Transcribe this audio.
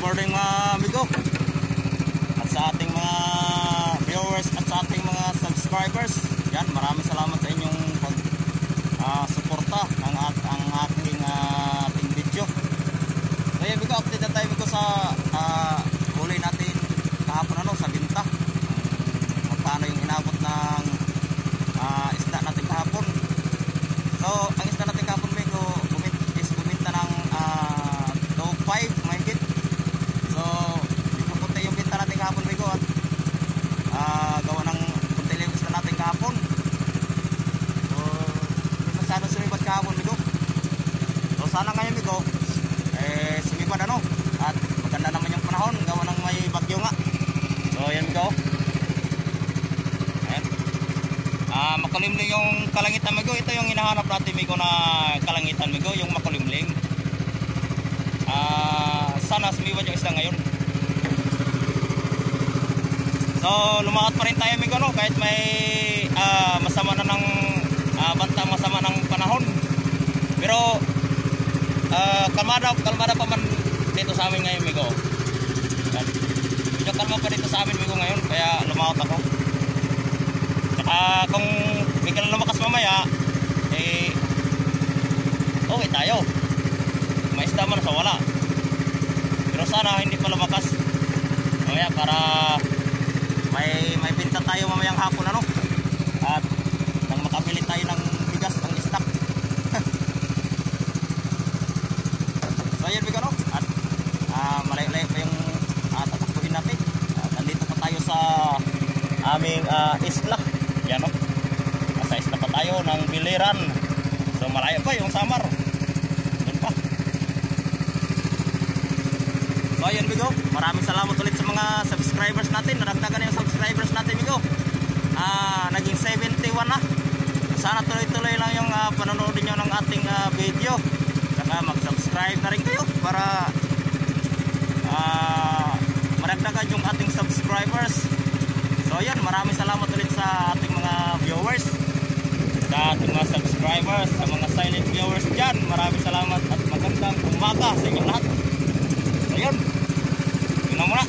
morning mga amigo at sa ating mga viewers at sa ating mga subscribers. Yan, maraming salamat sa inyong pag-suporta ng aking video. So yan amigo, update na tayo amigo sa huli natin kahapon sa binta. Paano yung inabot ng isda natin kahapon. So ang isda natin kahapon amigo buminta ng 2.5 mahigit. So pupunta yung binta natin kahapon amigo at gawa ng punta yung isda natin kahapon. So masyadong sumibad kahapon amigo. So sana ngayon amigo sumibad at maganda naman yung panahon gawa ng may bagyo nga. So yan amigo, makulimlim yung kalangitan amigo. Ito yung hinahanap natin amigo na kalangitan amigo, yung makulimlim. Sana sumiwad yung isda ngayon. So lumakad pa rin tayo amigo kahit may masama na ng banta, masama ng panahon. Pero kalmada pa man dito sa amin ngayon amigo. Medyo kalma pa dito sa amin amigo ngayon, kaya lumakad ako. Kung biglang lumakas mamaya okay tayo, may isda man sa wala. Pero sana hindi pa lumakas mamaya para may binta tayo mamayang hapon at nang makabili tayo ng bigas ng stock. So yun bigo at malayo-layo pa yung tatakbuhin natin. Nandito pa tayo sa aming isla. Yan nasa isla pa tayo ng Biliran. So malayo pa yung Samar. Doon pa. So ayun bigo, maraming salamat ulit sa mga subscribers natin. Nadagdagan yung subscribers natin bigo. Naging 71 na. Sana tuloy-tuloy lang yung panonood niyo ng ating video. Saka mag-subscribe na rin kayo para maragdagan yung ating subscribers. So yan, maraming salamat ulit sa ating mga viewers, sa ating mga subscribers, sa mga silent viewers dyan. Maraming salamat at magandang umaga sa inyong lahat. So yun, yun na muna.